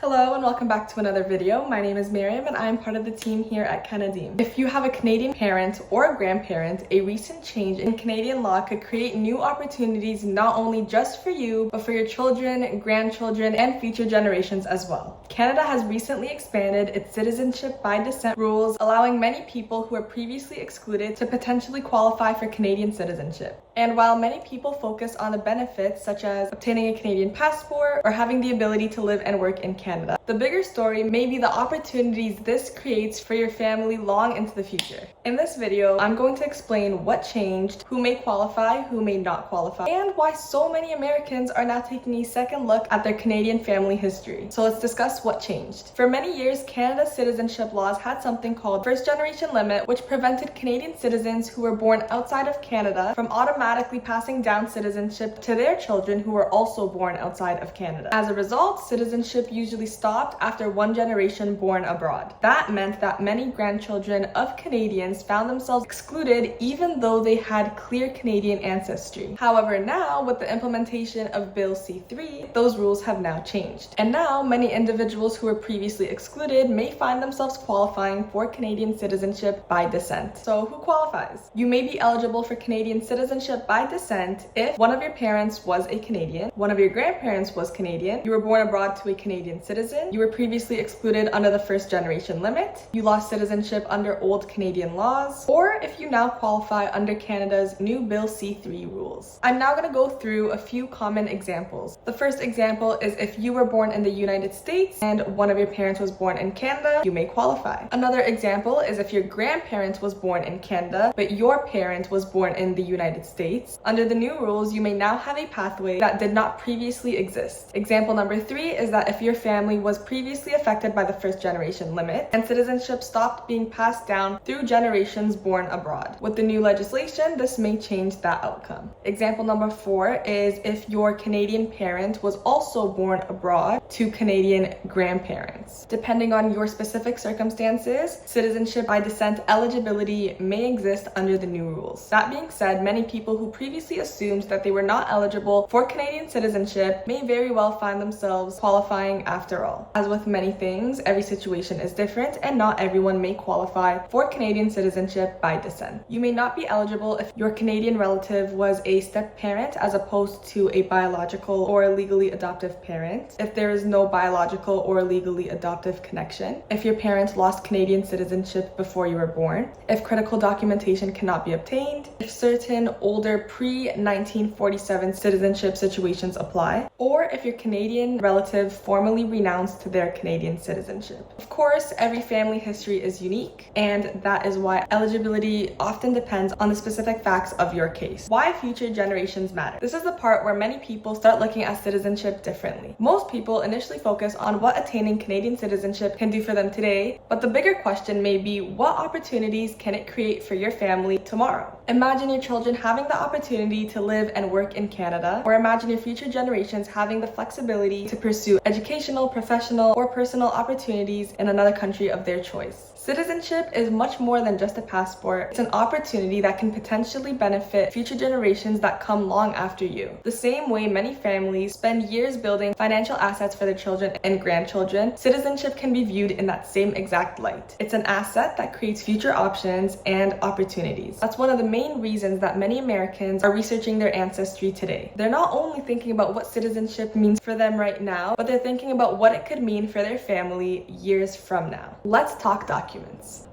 Hello and welcome back to another video. My name is Miriam and I am part of the team here at Canada. If you have a Canadian parent or a grandparent, a recent change in Canadian law could create new opportunities not only just for you, but for your children, grandchildren, and future generations as well. Canada has recently expanded its citizenship-by-descent rules, allowing many people who were previously excluded to potentially qualify for Canadian citizenship. And while many people focus on the benefits such as obtaining a Canadian passport or having the ability to live and work in Canada, the bigger story may be the opportunities this creates for your family long into the future. In this video, I'm going to explain what changed, who may qualify, who may not qualify, and why so many Americans are now taking a second look at their Canadian family history. So let's discuss what changed. For many years, Canada's citizenship laws had something called first generation limit, which prevented Canadian citizens who were born outside of Canada from automatically passing down citizenship to their children who were also born outside of Canada. As a result, citizenship usually stopped after one generation born abroad. That meant that many grandchildren of Canadians found themselves excluded even though they had clear Canadian ancestry. However, now with the implementation of Bill C-3, those rules have now changed. And now many individuals who were previously excluded may find themselves qualifying for Canadian citizenship by descent. So who qualifies? You may be eligible for Canadian citizenship by descent if one of your parents was a Canadian, one of your grandparents was Canadian, you were born abroad to a Canadian citizen, you were previously excluded under the first generation limit, you lost citizenship under old Canadian laws, or if you now qualify under Canada's new Bill C-3 rules. I'm now going to go through a few common examples. The first example is if you were born in the United States and one of your parents was born in Canada, you may qualify. Another example is if your grandparent was born in Canada, but your parent was born in the United States. Under the new rules, you may now have a pathway that did not previously exist. Example number 3 is that if your family was previously affected by the first generation limit and citizenship stopped being passed down through generations born abroad. With the new legislation, this may change that outcome. Example number 4 is if your Canadian parent was also born abroad to Canadian grandparents. Depending on your specific circumstances, citizenship by descent eligibility may exist under the new rules. That being said, many people who previously assumed that they were not eligible for Canadian citizenship may very well find themselves qualifying after all. As with many things, every situation is different and not everyone may qualify for Canadian citizenship by descent. You may not be eligible if your Canadian relative was a step-parent as opposed to a biological or legally adoptive parent, if there is no biological or legally adoptive connection, if your parents lost Canadian citizenship before you were born, if critical documentation cannot be obtained, if certain older pre-1947 citizenship situations apply, or if your Canadian relative formally renounced their Canadian citizenship. Of course, every family history is unique, and that is why eligibility often depends on the specific facts of your case. Why future generations matter. This is the part where many people start looking at citizenship differently. Most people initially focus on what attaining Canadian citizenship can do for them today, but the bigger question may be what opportunities can it create for your family tomorrow? Imagine your children having the opportunity to live and work in Canada, or imagine your future generations having the flexibility to pursue educational, professional, or personal opportunities in another country of their choice. Citizenship is much more than just a passport. It's an opportunity that can potentially benefit future generations that come long after you. The same way many families spend years building financial assets for their children and grandchildren, citizenship can be viewed in that same exact light. It's an asset that creates future options and opportunities. That's one of the main reasons that many Americans are researching their ancestry today. They're not only thinking about what citizenship means for them right now, but they're thinking about what it could mean for their family years from now. Let's talk documents.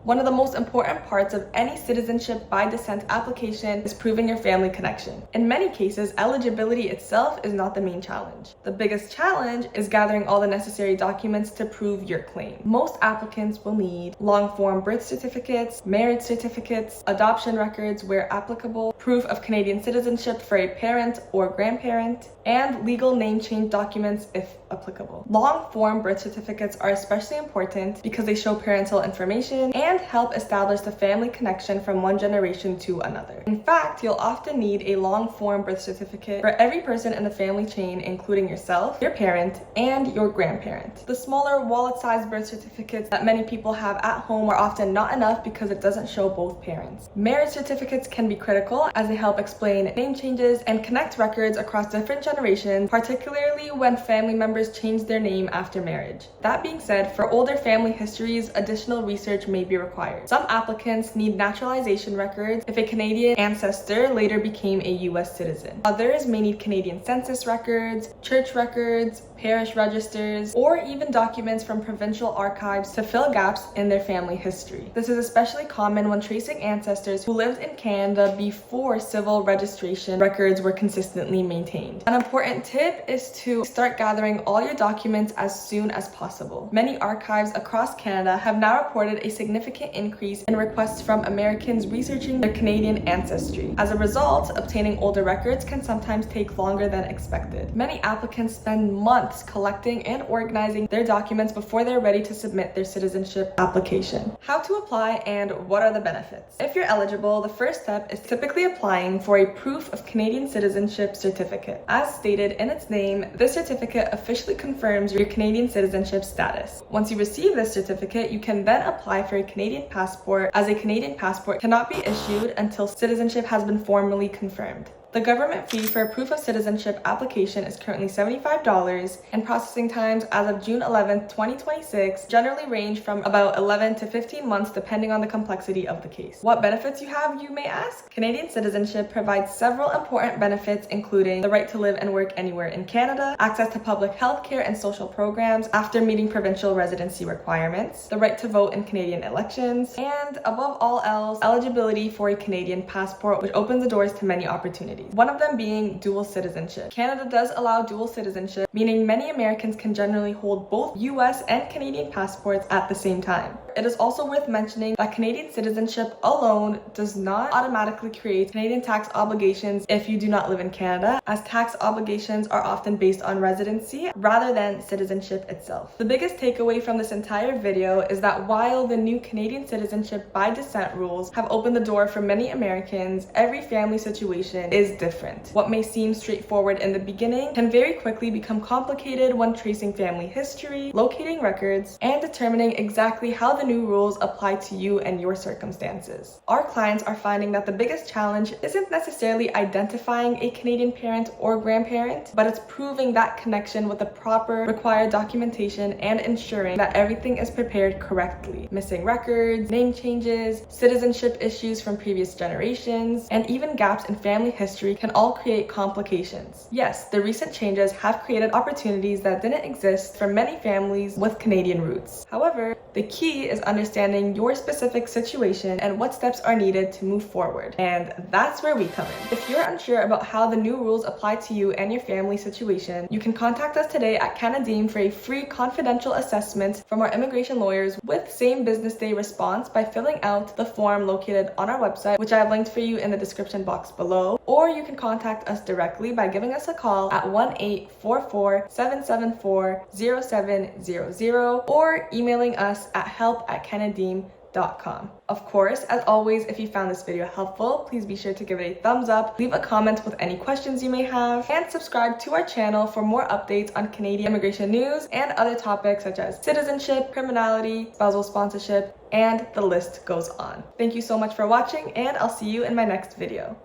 One of the most important parts of any citizenship by descent application is proving your family connection. In many cases, eligibility itself is not the main challenge. The biggest challenge is gathering all the necessary documents to prove your claim. Most applicants will need long-form birth certificates, marriage certificates, adoption records where applicable, proof of Canadian citizenship for a parent or grandparent, and legal name change documents if applicable. Long-form birth certificates are especially important because they show parental information and and help establish the family connection from one generation to another. In fact, you'll often need a long-form birth certificate for every person in the family chain, including yourself, your parent, and your grandparent. The smaller wallet-sized birth certificates that many people have at home are often not enough because it doesn't show both parents. Marriage certificates can be critical as they help explain name changes and connect records across different generations, particularly when family members change their name after marriage. That being said, for older family histories, additional research may be required. Some applicants need naturalization records if a Canadian ancestor later became a U.S. citizen. Others may need Canadian census records, church records, parish registers, or even documents from provincial archives to fill gaps in their family history. This is especially common when tracing ancestors who lived in Canada before civil registration records were consistently maintained. An important tip is to start gathering all your documents as soon as possible. Many archives across Canada have now reported a significant increase in requests from Americans researching their Canadian ancestry. As a result, obtaining older records can sometimes take longer than expected. Many applicants spend months collecting and organizing their documents before they're ready to submit their citizenship application. How to apply and what are the benefits? If you're eligible, the first step is typically applying for a Proof of Canadian Citizenship certificate. As stated in its name, this certificate officially confirms your Canadian citizenship status. Once you receive this certificate, you can then apply for a Canadian passport, as a Canadian passport cannot be issued until citizenship has been formally confirmed. The government fee for a proof of citizenship application is currently $75, and processing times as of June 11, 2026 generally range from about 11 to 15 months depending on the complexity of the case. What benefits you have, you may ask? Canadian citizenship provides several important benefits, including the right to live and work anywhere in Canada, access to public health care and social programs after meeting provincial residency requirements, the right to vote in Canadian elections, and above all else, eligibility for a Canadian passport, which opens the doors to many opportunities. One of them being dual citizenship. Canada does allow dual citizenship, meaning many Americans can generally hold both US and Canadian passports at the same time. It is also worth mentioning that Canadian citizenship alone does not automatically create Canadian tax obligations if you do not live in Canada, as tax obligations are often based on residency rather than citizenship itself. The biggest takeaway from this entire video is that while the new Canadian citizenship by descent rules have opened the door for many Americans, every family situation is different. What may seem straightforward in the beginning can very quickly become complicated when tracing family history, locating records, and determining exactly how the new rules apply to you and your circumstances. Our clients are finding that the biggest challenge isn't necessarily identifying a Canadian parent or grandparent, but it's proving that connection with the proper required documentation and ensuring that everything is prepared correctly. Missing records, name changes, citizenship issues from previous generations, and even gaps in family history can all create complications. Yes, the recent changes have created opportunities that didn't exist for many families with Canadian roots. However, the key is understanding your specific situation and what steps are needed to move forward. And that's where we come in. If you're unsure about how the new rules apply to you and your family situation, you can contact us today at Canada for a free confidential assessment from our immigration lawyers with same business day response by filling out the form located on our website, which I have linked for you in the description box below, or you can contact us directly by giving us a call at 1-844-774-0700 or emailing us at help@canademe.com. Of course, as always, if you found this video helpful, please be sure to give it a thumbs up, leave a comment with any questions you may have, and subscribe to our channel for more updates on Canadian immigration news and other topics such as citizenship, criminality, spousal sponsorship, and the list goes on. Thank you so much for watching, and I'll see you in my next video.